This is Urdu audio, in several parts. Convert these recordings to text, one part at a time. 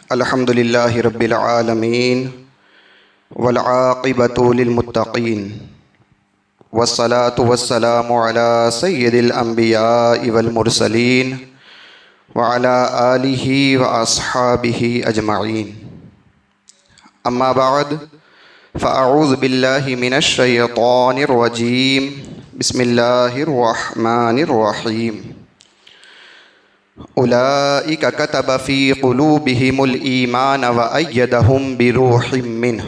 الحمد للہ رب العالمین والعاقبۃ للمتقین والصلاة والسلام علی سید الانبیاء والمرسلین وعلی آلہ واصحابہ اجمعین، اما بعد فاعوذ باللہ من الشیطان الرجیم، بسم اللہ الرحمن الرحیم۔ اولئک کتب فی قلوبہم الایمان وأیدہم بروح منہ،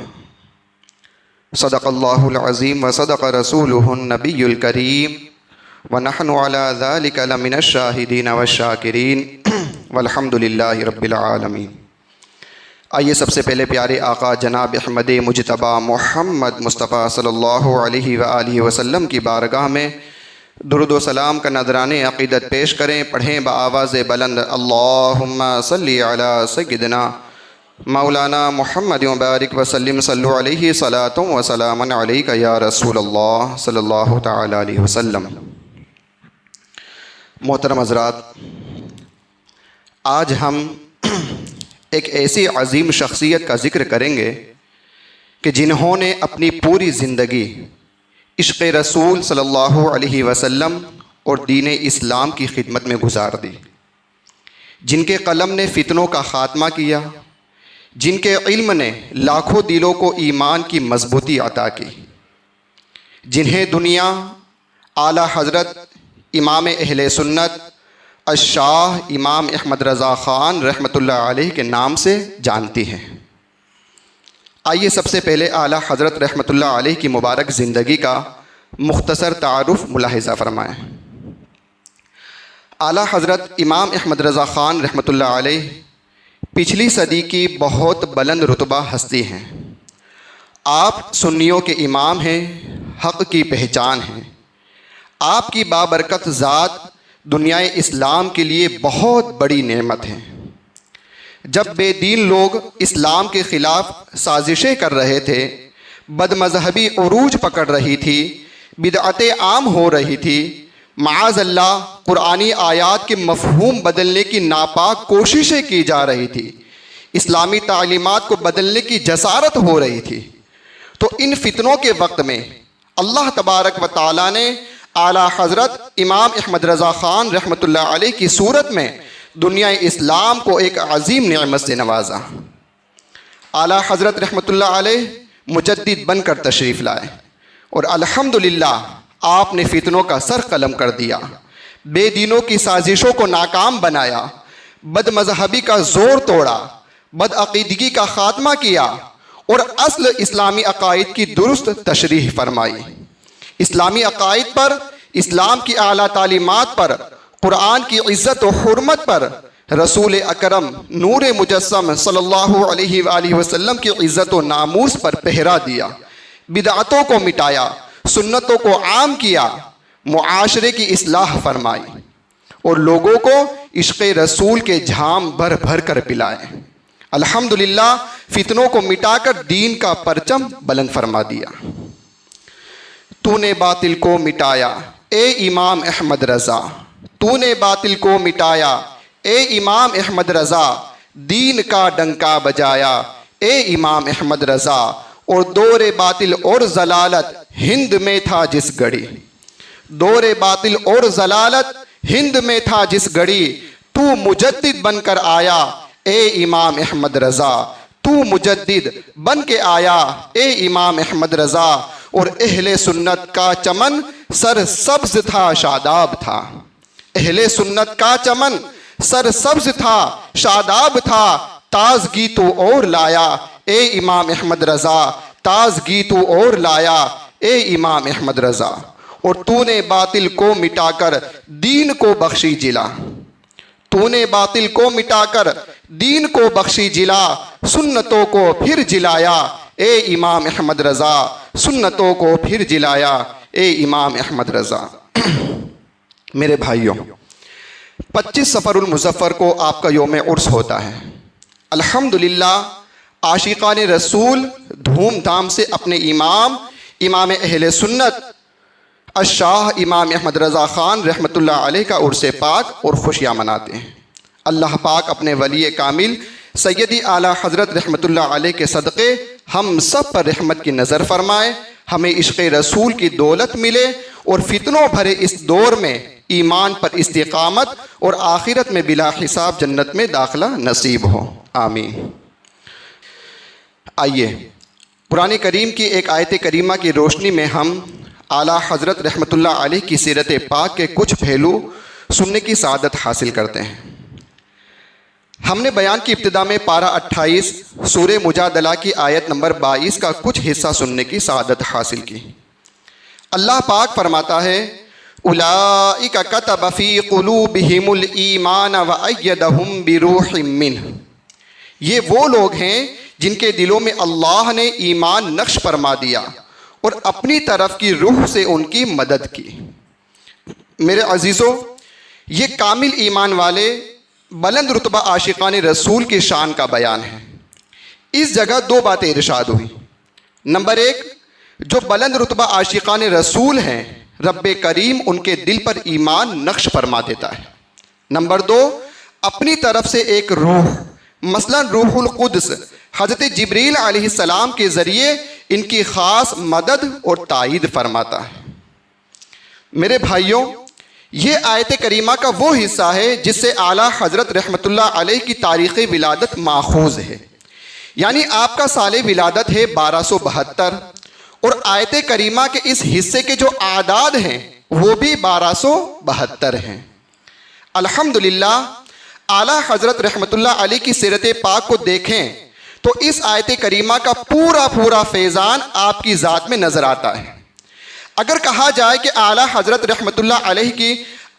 صدق اللہ العظیم وصدق رسولہ النبی الکریم ونحن علی ذلک لمن الشاہدین والشاکرین والحمد للہ رب العالمین۔ آئیے سب سے پہلے پیارے آقا جناب احمد مجتبیٰ محمد مصطفیٰ صلی اللہ علیہ وآلہ وسلم کی بارگاہ میں درود و سلام کا نذرانِ عقیدت پیش کریں۔ پڑھیں بآواز بلند، اللہم صلی علی سیدنا مولانا محمد وبارک وسلم، صلو علیہ صلاۃ و سلام علیک یا رسول اللہ صلی اللہ تعالی علیہ وسلم۔ محترم حضرات، آج ہم ایک ایسی عظیم شخصیت کا ذکر کریں گے کہ جنہوں نے اپنی پوری زندگی عشق رسول صلی اللہ علیہ وسلم اور دین اسلام کی خدمت میں گزار دی، جن کے قلم نے فتنوں کا خاتمہ کیا، جن کے علم نے لاکھوں دلوں کو ایمان کی مضبوطی عطا کی، جنہیں دنیا اعلیٰ حضرت امام اہل سنت الشاہ امام احمد رضا خان رحمۃ اللہ علیہ کے نام سے جانتی ہے۔ آئیے سب سے پہلے اعلیٰ حضرت رحمۃ اللہ علیہ کی مبارک زندگی کا مختصر تعارف ملاحظہ فرمائیں۔ اعلیٰ حضرت امام احمد رضا خان رحمۃ اللہ علیہ پچھلی صدی کی بہت بلند رتبہ ہستی ہیں۔ آپ سنیوں کے امام ہیں، حق کی پہچان ہیں۔ آپ کی بابرکت ذات دنیا اسلام کے لیے بہت بڑی نعمت ہے۔ جب بے دین لوگ اسلام کے خلاف سازشیں کر رہے تھے، بد مذہبی عروج پکڑ رہی تھی، بدعتیں عام ہو رہی تھی، معاذ اللہ قرآنی آیات کے مفہوم بدلنے کی ناپاک کوششیں کی جا رہی تھی، اسلامی تعلیمات کو بدلنے کی جسارت ہو رہی تھی، تو ان فتنوں کے وقت میں اللہ تبارک و تعالیٰ نے اعلیٰ حضرت امام احمد رضا خان رحمۃ اللہ علیہ کی صورت میں دنیا اسلام کو ایک عظیم نعمت سے نوازا۔ اعلیٰ حضرت رحمۃ اللہ علیہ مجدد بن کر تشریف لائے اور الحمدللہ آپ نے فتنوں کا سر قلم کر دیا، بے دینوں کی سازشوں کو ناکام بنایا، بد مذہبی کا زور توڑا، بد عقیدگی کا خاتمہ کیا اور اصل اسلامی عقائد کی درست تشریح فرمائی۔ اسلامی عقائد پر، اسلام کی اعلیٰ تعلیمات پر، قرآن کی عزت و حرمت پر، رسول اکرم نور مجسم صلی اللہ علیہ وآلہ وسلم کی عزت و ناموس پر پہرا دیا، بدعتوں کو مٹایا، سنتوں کو عام کیا، معاشرے کی اصلاح فرمائی اور لوگوں کو عشق رسول کے جھام بھر بھر کر پلائے۔ الحمدللہ فتنوں کو مٹا کر دین کا پرچم بلند فرما دیا۔ تو نے باطل کو مٹایا اے امام احمد رضا، تو نے باطل کو مٹایا اے امام احمد رضا، دین کا ڈنکا بجایا اے امام احمد رضا، اور دور باطل اور ضلالت ہند میں تھا جس گھڑی، دور باطل اور ضلالت ہند میں تھا جس گھڑی، تو مجدد بن کر آیا اے امام احمد رضا، تو مجدد بن کے آیا اے امام احمد رضا، اور اہل سنت کا چمن سر سبز تھا شاداب تھا، اہل سنت کا چمن سر سبز تھا شاداب تھا، تازگی تو اور لایا اے امام احمد رضا، تازگی تو اور لایا اے امام احمد رضا، اور تو نے باطل کو مٹا کر دین کو بخشی جلا، تو نے باطل کو مٹا کر دین کو بخشی جلا، سنتوں کو پھر جلایا اے امام احمد رضا، سنتوں کو پھر جلایا اے امام احمد رضا۔ میرے بھائیوں، 25 صفر المظفر کو آپ کا یوم عرس ہوتا ہے۔ الحمدللہ عاشقان رسول دھوم دھام سے اپنے امام اہل سنت الشاہ امام احمد رضا خان رحمۃ اللہ علیہ کا عرس پاک اور خوشیاں مناتے ہیں۔ اللہ پاک اپنے ولی کامل سیدی اعلیٰ حضرت رحمۃ اللہ علیہ کے صدقے ہم سب پر رحمت کی نظر فرمائے، ہمیں عشق رسول کی دولت ملے اور فتنوں بھرے اس دور میں ایمان پر استقامت اور آخرت میں بلا حساب جنت میں داخلہ نصیب ہو، آمین۔ آئیے قرآن کریم کی ایک آیت کریمہ کی روشنی میں ہم اعلیٰ حضرت رحمۃ اللہ علیہ کی سیرت پاک کے کچھ پہلو سننے کی سعادت حاصل کرتے ہیں۔ ہم نے بیان کی ابتدا میں پارہ 28 سورہ مجادلہ کی آیت نمبر 22 کا کچھ حصہ سننے کی سعادت حاصل کی۔ اللہ پاک فرماتا ہے اولئک کتب فی قلوبہم الایمان وأیدہم بروح منہ، یہ وہ لوگ ہیں جن کے دلوں میں اللہ نے ایمان نقش فرما دیا اور اپنی طرف کی روح سے ان کی مدد کی۔ میرے عزیزو، یہ کامل ایمان والے بلند رتبہ عاشقان رسول کی شان کا بیان ہے۔ اس جگہ دو باتیں ارشاد ہوئی۔ نمبر ایک، جو بلند رتبہ عاشقان رسول ہیں رب کریم ان کے دل پر ایمان نقش فرما دیتا ہے۔ نمبر دو، اپنی طرف سے ایک روح مثلا روح القدس حضرت جبریل علیہ السلام کے ذریعے ان کی خاص مدد اور تائید فرماتا ہے۔ میرے بھائیوں، یہ آیت کریمہ کا وہ حصہ ہے جس سے اعلیٰ حضرت رحمۃ اللہ علیہ کی تاریخ ولادت ماخوذ ہے، یعنی آپ کا سال ولادت ہے 1272 اور آیت کریمہ کے اس حصے کے جو اعداد ہیں وہ بھی 1272 ہیں۔ الحمدللہ اعلیٰ حضرت رحمۃ اللہ علیہ کی سیرت پاک کو دیکھیں تو اس آیت کریمہ کا پورا فیضان آپ کی ذات میں نظر آتا ہے۔ اگر کہا جائے کہ اعلیٰ حضرت رحمۃ اللہ علیہ کی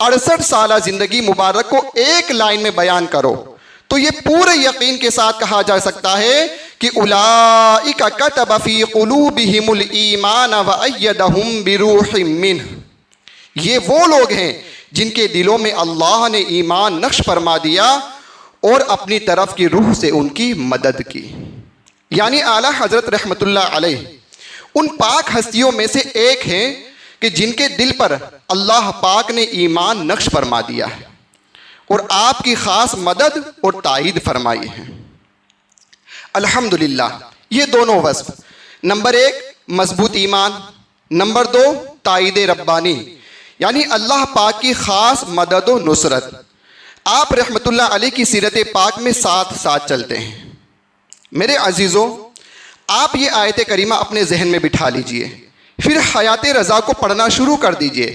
68 سالہ زندگی مبارک کو ایک لائن میں بیان کرو تو یہ پورے یقین کے ساتھ کہا جا سکتا ہے کہ اولئک کتب فی قلوبہم الایمان وأیدہم بروح منہ، یہ وہ لوگ ہیں جن کے دلوں میں اللہ نے ایمان نقش فرما دیا اور اپنی طرف کی روح سے ان کی مدد کی۔ یعنی اعلیٰ حضرت رحمۃ اللہ علیہ ان پاک ہستیوں میں سے ایک ہیں کہ جن کے دل پر اللہ پاک نے ایمان نقش فرما دیا ہے اور آپ کی خاص مدد اور تائید فرمائی ہے۔ الحمدللہ یہ دونوں وصف، نمبر ایک مضبوط ایمان، نمبر دو تائید ربانی، یعنی اللہ پاک کی خاص مدد و نصرت۔ آپ رحمۃ اللہ علیہ کی سیرت پاک میں ساتھ ساتھ چلتے ہیں۔ میرے عزیزوں، آپ یہ آیت کریمہ اپنے ذہن میں بٹھا لیجئے، پھر حیات رضا کو پڑھنا شروع کر دیجئے۔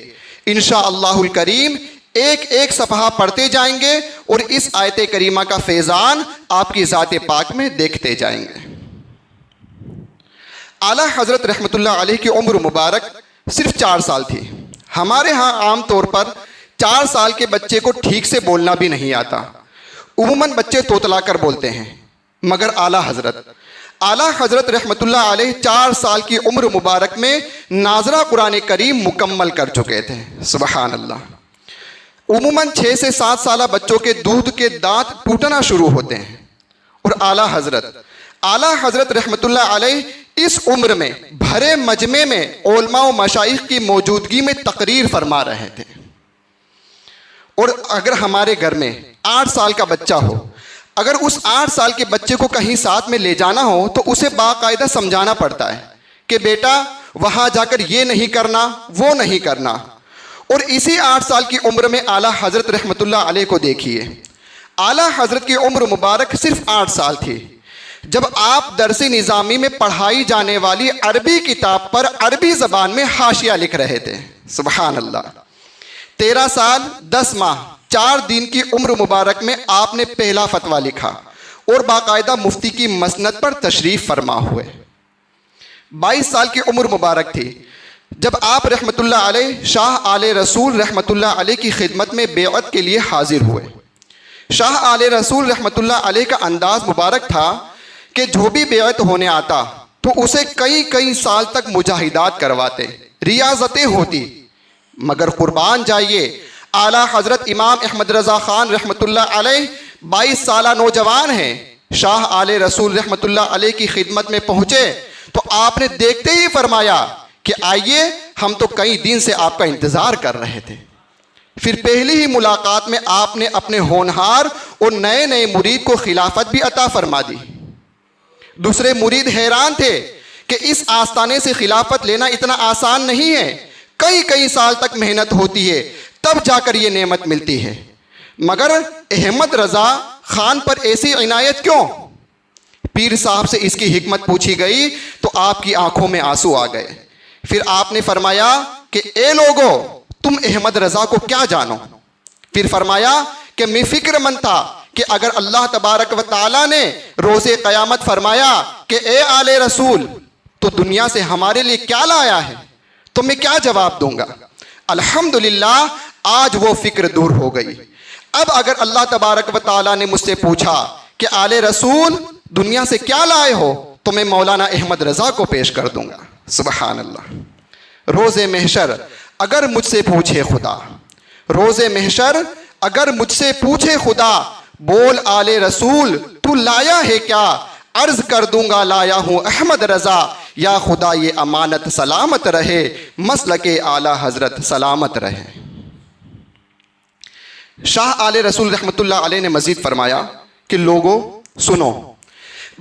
انشاءاللہ الکریم ایک ایک صفحہ پڑھتے جائیں گے اور اس آیت کریمہ کا فیضان آپ کی ذات پاک میں دیکھتے جائیں گے۔ اعلیٰ حضرت رحمۃ اللہ علیہ کی عمر مبارک صرف 4 سال تھی۔ ہمارے ہاں عام طور پر 4 سال کے بچے کو ٹھیک سے بولنا بھی نہیں آتا، عموماً بچے توتلا کر بولتے ہیں، مگر اعلیٰ حضرت رحمۃ اللہ علیہ 4 سال کی عمر مبارک میں ناظرہ قرآن کریم مکمل کر چکے تھے، سبحان اللہ۔ عموماً 6 سے 7 سالہ بچوں کے دودھ کے دانت ٹوٹنا شروع ہوتے ہیں، اور اعلیٰ حضرت رحمۃ اللہ علیہ اس عمر میں بھرے مجمع میں علماء و مشائخ کی موجودگی میں تقریر فرما رہے تھے۔ اور اگر ہمارے گھر میں 8 سال کا بچہ ہو، اگر اس 8 سال کے بچے کو کہیں ساتھ میں لے جانا ہو تو اسے باقاعدہ سمجھانا پڑتا ہے کہ بیٹا وہاں جا کر یہ نہیں کرنا، وہ نہیں کرنا۔ اور اسی 8 سال کی عمر میں اعلیٰ حضرت رحمۃ اللہ علیہ کو دیکھیے، اعلیٰ حضرت کی عمر مبارک صرف 8 سال تھی جب آپ درس نظامی میں پڑھائی جانے والی عربی کتاب پر عربی زبان میں حاشیہ لکھ رہے تھے، سبحان اللہ۔ 13 سال 10 ماہ 4 دن کی عمر مبارک میں آپ نے پہلا فتویٰ لکھا اور باقاعدہ مفتی کی مسند پر تشریف فرما ہوئے۔ 22 سال کی عمر مبارک تھی جب آپ رحمۃ اللہ علیہ شاہ آل رسول رحمۃ اللہ علیہ کی خدمت میں بیعت کے لیے حاضر ہوئے۔ شاہ آل رسول رحمۃ اللہ علیہ کا انداز مبارک تھا کہ جو بھی بیعت ہونے آتا تو اسے کئی سال تک مجاہدات کرواتے، ریاضتیں ہوتی، مگر قربان جائیے اعلیٰ حضرت امام احمد رضا خان رحمۃ اللہ علیہ 22 سالہ نوجوان ہیں، شاہ آل رسول رحمۃ اللہ علیہ کی خدمت میں پہنچے تو آپ نے دیکھتے ہی فرمایا کہ آئیے، ہم تو کئی دن سے آپ کا انتظار کر رہے تھے۔ پھر پہلی ہی ملاقات میں آپ نے اپنے ہونہار اور نئے نئے مرید کو خلافت بھی عطا فرما دی۔ دوسرے مرید حیران تھے کہ اس آستانے سے خلافت لینا اتنا آسان نہیں ہے، کئی سال تک محنت ہوتی ہے تب جا کر یہ نعمت ملتی ہے، مگر احمد رضا خان پر ایسی عنایت کیوں؟ پیر صاحب سے اس کی حکمت پوچھی گئی تو آپ کی آنکھوں میں آنسو آ گئے۔ پھر آپ نے فرمایا کہ اے لوگو، تم احمد رضا کو کیا جانو؟ پھر فرمایا کہ میں فکر مند تھا کہ اگر اللہ تبارک و تعالیٰ نے روز قیامت فرمایا کہ اے آل رسول تو دنیا سے ہمارے لیے کیا لایا ہے تو میں کیا جواب دوں گا؟ الحمدللہ آج وہ فکر دور ہو گئی۔ اب اگر اللہ تبارک و تعالیٰ نے مجھ سے پوچھا کہ آل رسول دنیا سے کیا لائے ہو تو میں مولانا احمد رضا کو پیش کر دوں گا۔ سبحان اللہ۔ روز محشر اگر مجھ سے پوچھے خدا، روز محشر اگر مجھ سے پوچھے خدا، بول آل رسول تو لایا ہے کیا؟ عرض کر دوں گا لایا ہوں احمد رضا، یا خدا یہ امانت سلامت رہے، مسلک اعلیٰ حضرت سلامت رہے۔ شاہ آل رسول رحمۃ اللہ علیہ نے مزید فرمایا کہ لوگوں سنو،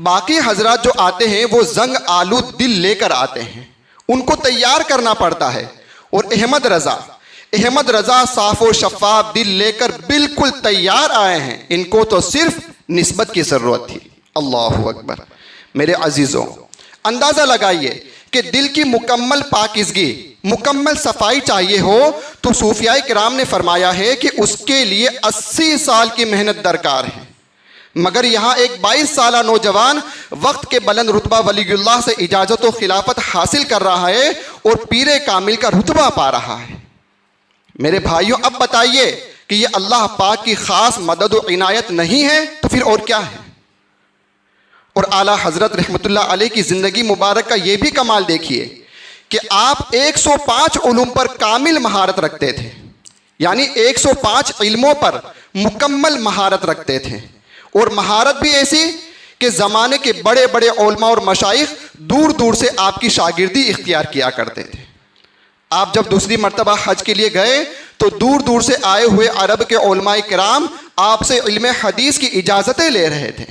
باقی حضرات جو آتے ہیں وہ زنگ آلود دل لے کر آتے ہیں، ان کو تیار کرنا پڑتا ہے، اور احمد رضا صاف و شفاف دل لے کر بالکل تیار آئے ہیں، ان کو تو صرف نسبت کی ضرورت تھی۔ اللہ اکبر۔ میرے عزیزوں، اندازہ لگائیے کہ دل کی مکمل پاکیزگی، مکمل صفائی چاہیے ہو تو صوفیاء کرام نے فرمایا ہے کہ اس کے لیے 80 سال کی محنت درکار ہے، مگر یہاں ایک 22 سالہ نوجوان وقت کے بلند رتبہ ولی اللہ سے اجازت و خلافت حاصل کر رہا ہے اور پیر کامل کا رتبہ پا رہا ہے۔ میرے بھائیوں، اب بتائیے کہ یہ اللہ پاک کی خاص مدد و عنایت نہیں ہے تو پھر اور کیا ہے؟ اور اعلیٰ حضرت رحمۃ اللہ علیہ کی زندگی مبارک کا یہ بھی کمال دیکھیے کہ آپ 105 علوم پر کامل مہارت رکھتے تھے، یعنی 105 علموں پر مکمل مہارت رکھتے تھے، اور مہارت بھی ایسی کہ زمانے کے بڑے بڑے علماء اور مشائخ دور دور سے آپ کی شاگردی اختیار کیا کرتے تھے۔ آپ جب دوسری مرتبہ حج کے لیے گئے تو دور دور سے آئے ہوئے عرب کے علماء کرام آپ سے علم حدیث کی اجازتیں لے رہے تھے۔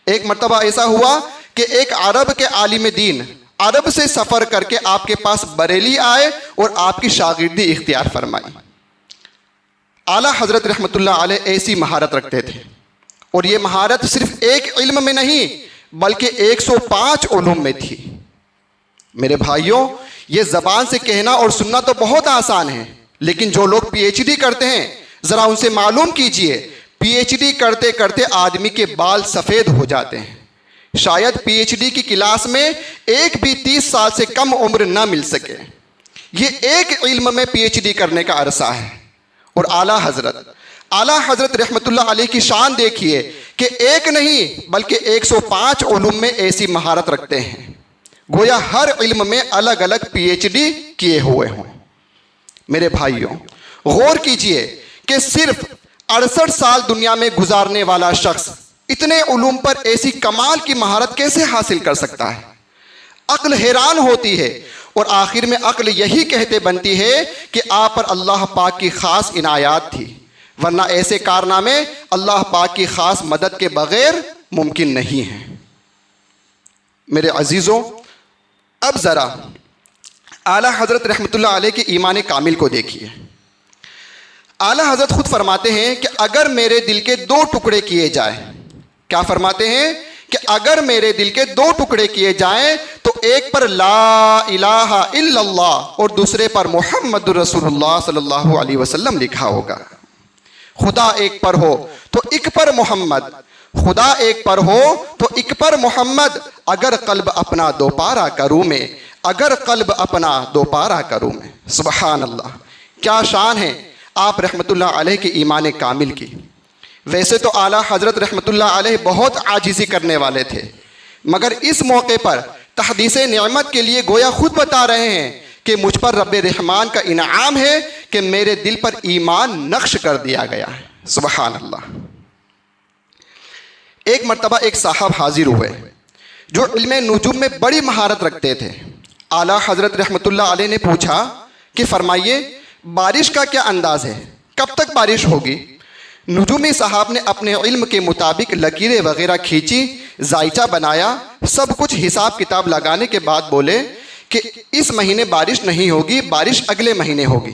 ایک مرتبہ ایسا ہوا کہ ایک عرب کے عالم دین عرب سے سفر کر کے آپ کے پاس بریلی آئے اور آپ کی شاگردی اختیار فرمائی۔ اعلیٰ حضرت رحمۃ اللہ علیہ ایسی مہارت رکھتے تھے، اور یہ مہارت صرف ایک علم میں نہیں بلکہ 105 علوم میں تھی۔ میرے بھائیوں، یہ زبان سے کہنا اور سننا تو بہت آسان ہے، لیکن جو لوگ پی ایچ ڈی کرتے ہیں ذرا ان سے معلوم کیجئے، پی ایچ ڈی کرتے کرتے آدمی کے بال سفید ہو جاتے ہیں۔ شاید پی ایچ ڈی کی کلاس میں ایک بھی 30 سال سے کم عمر نہ مل سکے۔ یہ ایک علم میں پی ایچ ڈی کرنے کا عرصہ ہے۔ اور اعلیٰ حضرت رحمۃ اللہ علیہ کی شان دیکھیے کہ ایک نہیں بلکہ 105 علوم میں ایسی مہارت رکھتے ہیں، گویا ہر علم میں الگ الگ پی ایچ ڈی کیے ہوئے ہوں۔ میرے بھائیوں، غور کیجئے کہ صرف 68 سال دنیا میں گزارنے والا شخص اتنے علوم پر ایسی کمال کی مہارت کیسے حاصل کر سکتا ہے؟ عقل حیران ہوتی ہے، اور آخر میں عقل یہی کہتے بنتی ہے کہ آپ پر اللہ پاک کی خاص عنایات تھی، ورنہ ایسے کارنامے اللہ پاک کی خاص مدد کے بغیر ممکن نہیں ہیں۔ میرے عزیزوں، اب ذرا اعلیٰ حضرت رحمۃ اللہ علیہ کے ایمان کامل کو دیکھیے۔ اعلیٰ حضرت خود فرماتے ہیں کہ اگر میرے دل کے 2 ٹکڑے کیے جائیں، کیا فرماتے ہیں کہ اگر میرے دل کے 2 ٹکڑے کیے جائیں تو ایک پر لا الہ الا اللہ اور دوسرے پر محمد رسول اللہ صلی اللہ علیہ وسلم لکھا ہوگا۔ خدا ایک پر ہو تو ایک پر محمد، خدا ایک پر ہو تو ایک پر محمد، اگر قلب اپنا دوپارہ کروں میں، اگر قلب اپنا دوپارہ کروں میں۔ سبحان اللہ، کیا شان ہے آپ رحمۃ اللہ علیہ کے ایمان کامل کی۔ ویسے تو اعلیٰ حضرت رحمۃ اللہ علیہ بہت عاجزی کرنے والے تھے، مگر اس موقع پر تحدیث نعمت کے لیے گویا خود بتا رہے ہیں کہ مجھ پر رب رحمان کا انعام ہے کہ میرے دل پر ایمان نقش کر دیا گیا ہے۔ سبحان اللہ۔ ایک مرتبہ ایک صاحب حاضر ہوئے جو علم نجوم میں بڑی مہارت رکھتے تھے۔ اعلیٰ حضرت رحمۃ اللہ علیہ نے پوچھا کہ فرمائیے بارش کا کیا انداز ہے، کب تک بارش ہوگی؟ نجومی صاحب نے اپنے علم کے مطابق لکیریں وغیرہ کھینچی، ذائچہ بنایا، سب کچھ حساب کتاب لگانے کے بعد بولے کہ اس مہینے بارش نہیں ہوگی، بارش اگلے مہینے ہوگی۔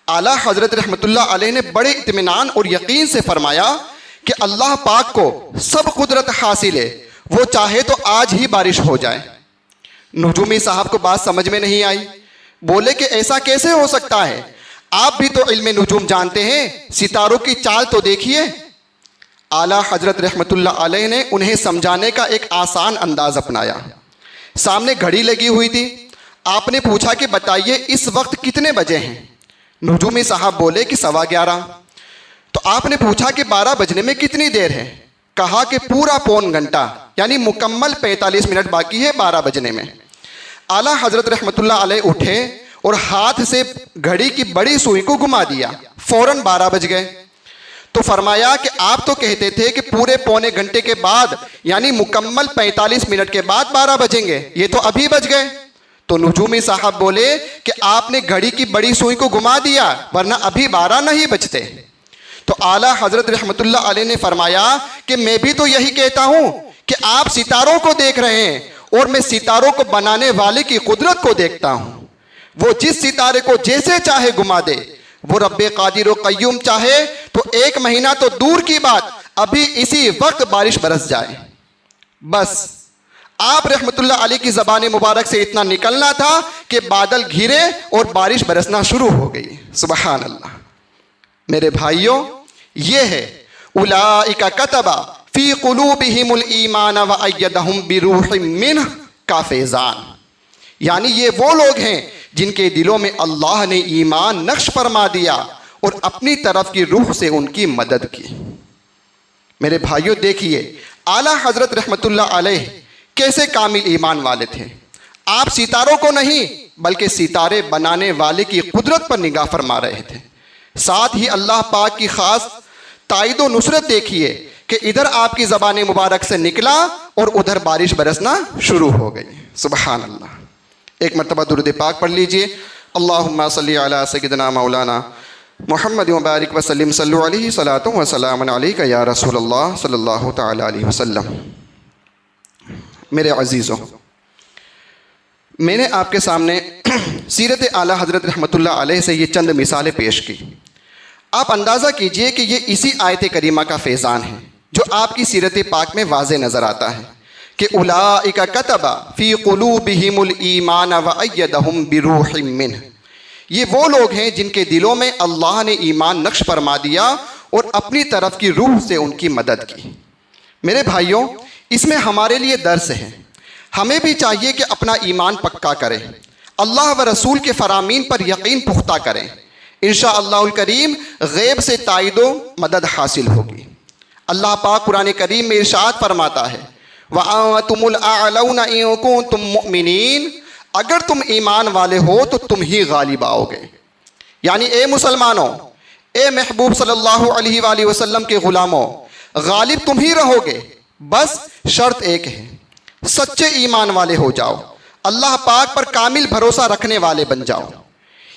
اعلیٰ حضرت رحمۃ اللہ علیہ نے بڑے اطمینان اور یقین سے فرمایا کہ اللہ پاک کو سب قدرت حاصل ہے، وہ چاہے تو آج ہی بارش ہو جائے۔ نجومی صاحب کو بات سمجھ میں نہیں آئی، بولے کہ ایسا کیسے ہو سکتا ہے؟ آپ بھی تو علم نجوم جانتے ہیں، ستاروں کی چال تو دیکھیے۔ اعلیٰ حضرت رحمۃ اللہ علیہ نے انہیں سمجھانے کا ایک آسان انداز اپنایا۔ سامنے گھڑی لگی ہوئی تھی، آپ نے پوچھا کہ بتائیے اس وقت کتنے بجے ہیں؟ نجومی صاحب بولے کہ 11:15۔ تو آپ نے پوچھا کہ 12 بجنے میں کتنی دیر ہے؟ کہا کہ پورا پون گھنٹہ، یعنی مکمل 45 منٹ باقی ہے 12 بجنے میں۔ اعلیٰ حضرت رحمۃ اللہ علیہ اٹھے اور ہاتھ سے گھڑی کی بڑی سوئی کو گھما دیا، فوراً 12 بج گئے۔ تو فرمایا کہ آپ تو کہتے تھے کہ پورے پونے گھنٹے کے بعد، یعنی مکمل 45 منٹ کے بعد 12 بجیں گے، یہ تو ابھی بج گئے۔ تو نجومی صاحب بولے کہ آپ نے گھڑی کی بڑی سوئی کو گھما دیا، ورنہ ابھی 12 نہیں بجتے۔ تو اعلیٰ حضرت رحمۃ اللہ علیہ نے فرمایا کہ میں بھی تو یہی کہتا ہوں کہ آپ ستاروں کو دیکھ رہے ہیں اور میں ستاروں کو بنانے والے کی قدرت کو دیکھتا ہوں۔ وہ جس ستارے کو جیسے چاہے گھما دے، وہ رب قادر و قیوم چاہے تو 1 مہینہ تو دور کی بات، ابھی اسی وقت بارش برس جائے۔ بس آپ رحمت اللہ علیہ کی زبان مبارک سے اتنا نکلنا تھا کہ بادل گھرے اور بارش برسنا شروع ہو گئی۔ سبحان اللہ۔ میرے بھائیوں، یہ ہے اولئک کتب فی قلوبہم الایمان وایدہم بروح منہ کا فیضان، یعنی یہ وہ لوگ ہیں جن کے دلوں میں اللہ نے ایمان نقش فرما دیا اور اپنی طرف کی روح سے ان کی مدد کی۔ میرے بھائیوں دیکھیے، اعلیٰ حضرت رحمت اللہ علیہ کیسے کامل ایمان والے تھے۔ آپ ستاروں کو نہیں بلکہ ستارے بنانے والے کی قدرت پر نگاہ فرما رہے تھے۔ ساتھ ہی اللہ پاک کی خاص تائید و نصرت دیکھیے کہ ادھر آپ کی زبان مبارک سے نکلا اور ادھر بارش برسنا شروع ہو گئی۔ سبحان اللہ۔ ایک مرتبہ درود پاک پڑھ لیجئے۔ اللہم صلی علی سیدنا مولانا محمد وبارک وسلم، صلو علیہ صلاۃ و سلام علیک یا رسول اللہ صلی اللہ تعالی علیہ وسلم۔ میرے عزیزوں، میں نے آپ کے سامنے سیرت اعلیٰ حضرت رحمۃ اللہ علیہ سے یہ چند مثالیں پیش کی۔ آپ اندازہ کیجئے کہ یہ اسی آیت کریمہ کا فیضان ہے جو آپ کی سیرت پاک میں واضح نظر آتا ہے کہ اولئک کتب فی قلوبہم الایمان وایدہم بروح منہ، یہ وہ لوگ ہیں جن کے دلوں میں اللہ نے ایمان نقش فرما دیا اور اپنی طرف کی روح سے ان کی مدد کی۔ میرے بھائیوں، اس میں ہمارے لیے درس ہے۔ ہمیں بھی چاہیے کہ اپنا ایمان پکا کریں، اللہ و رسول کے فرامین پر یقین پختہ کریں، انشاءاللہ الکریم غیب سے تائید و مدد حاصل ہوگی۔ اللہ پاک قرآن کریم میں ارشاد فرماتا ہے وَأَنْتُمُ الْأَعْلَوْنَ إِن كُنتُم مُؤْمِنِينَ، اگر تم ایمان والے ہو تو تم ہی غالب آؤ گے۔ یعنی اے مسلمانوں، اے محبوب صلی اللہ علیہ وآلہ وسلم کے غلاموں، غالب تم ہی رہو گے، بس شرط ایک ہے، سچے ایمان والے ہو جاؤ، اللہ پاک پر کامل بھروسہ رکھنے والے بن جاؤ۔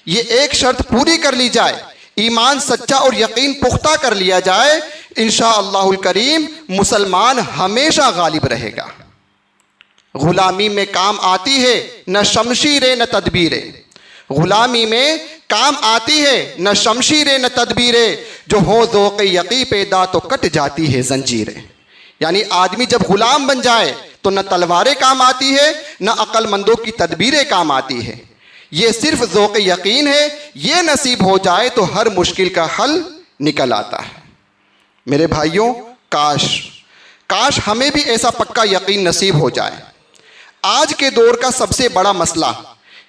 یہ ایک شرط پوری کر لی جائے، ایمان سچا اور یقین پختہ کر لیا جائے، انشاءاللہ الکریم مسلمان ہمیشہ غالب رہے گا۔ غلامی میں کام آتی ہے نہ شمشیریں نہ تدبیریں، غلامی میں کام آتی ہے نہ شمشیریں نہ تدبیریں، جو ہو ذوق یقی پیدا تو کٹ جاتی ہے زنجیریں۔ یعنی آدمی جب غلام بن جائے تو نہ تلواریں کام آتی ہے نہ عقل مندوں کی تدبیریں کام آتی ہے، یہ صرف ذوق یقین ہے، یہ نصیب ہو جائے تو ہر مشکل کا حل نکل آتا ہے۔ میرے بھائیوں، کاش ہمیں بھی ایسا پکا یقین نصیب ہو جائے۔ آج کے دور کا سب سے بڑا مسئلہ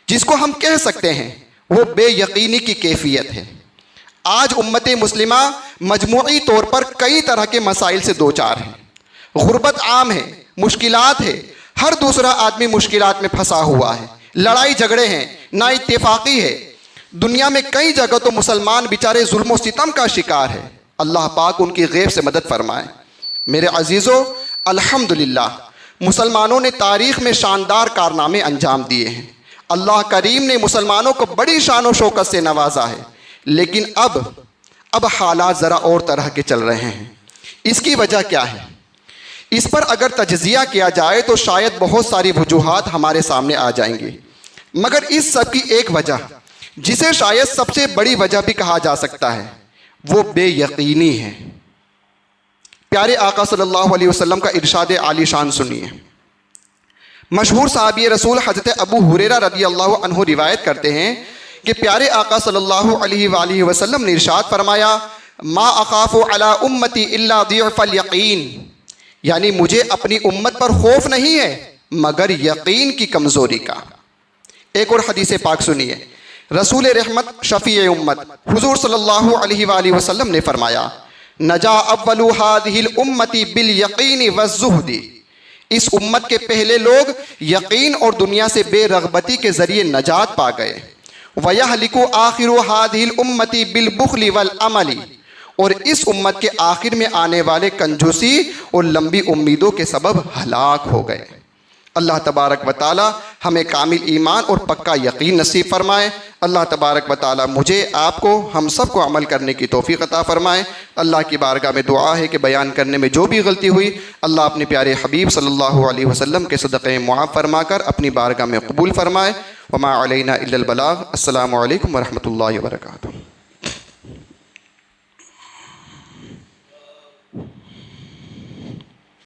جس کو ہم کہہ سکتے ہیں وہ بے یقینی کی کیفیت ہے۔ آج امت مسلمہ مجموعی طور پر کئی طرح کے مسائل سے دوچار ہے۔ غربت عام ہے، مشکلات ہے، ہر دوسرا آدمی مشکلات میں پھنسا ہوا ہے، لڑائی جھگڑے ہیں، نا اتفاقی ہے۔ دنیا میں کئی جگہ تو مسلمان بیچارے ظلم و ستم کا شکار ہے، اللہ پاک ان کی غیب سے مدد فرمائے۔ میرے عزیزوں، الحمدللہ مسلمانوں نے تاریخ میں شاندار کارنامے انجام دیے ہیں۔ اللہ کریم نے مسلمانوں کو بڑی شان و شوکت سے نوازا ہے، لیکن اب حالات ذرا اور طرح کے چل رہے ہیں۔ اس کی وجہ کیا ہے؟ اس پر اگر تجزیہ کیا جائے تو شاید بہت ساری وجوہات ہمارے سامنے آ جائیں گی، مگر اس سب کی ایک وجہ، جسے شاید سب سے بڑی وجہ بھی کہا جا سکتا ہے، وہ بے یقینی ہے۔ پیارے آقا صلی اللہ علیہ وسلم کا ارشاد عالی شان سنیے۔ مشہور صحابی رسول حضرت ابو ہریرہ رضی اللہ عنہ روایت کرتے ہیں کہ پیارے آقا صلی اللہ علیہ وآلہ وسلم نے ارشاد فرمایا، ما اخاف علی امتی الا ضعف الیقین، یعنی مجھے اپنی امت پر خوف نہیں ہے مگر یقین کی کمزوری کا۔ ایک اور حدیث پاک سنیے، رسول رحمت شفیع امت حضور صلی اللہ علیہ وآلہ وسلم نے فرمایا، نجا اول هذه الامت بالیقین والزہد، اس امت کے پہلے لوگ یقین اور دنیا سے بے رغبتی کے ذریعے نجات پا گئے۔ وَيَهْلِكُ آخِرُ هَذِهِ الْأُمَّةِ بِالْبُخْلِ وَالْعَمَلِ، اور اس امت کے آخر میں آنے والے کنجوسی اور لمبی امیدوں کے سبب ہلاک ہو گئے۔ اللہ تبارک و تعالی ہمیں کامل ایمان اور پکا یقین نصیب فرمائے۔ اللہ تبارک و تعالی مجھے، آپ کو، ہم سب کو عمل کرنے کی توفیق عطا فرمائے۔ اللہ کی بارگاہ میں دعا ہے کہ بیان کرنے میں جو بھی غلطی ہوئی، اللہ اپنے پیارے حبیب صلی اللہ علیہ وسلم کے صدقے معاف فرما کر اپنی بارگاہ میں قبول فرمائے۔ وما علینا الا البلاغ۔ السلام علیکم ورحمۃ اللہ وبرکاتہ۔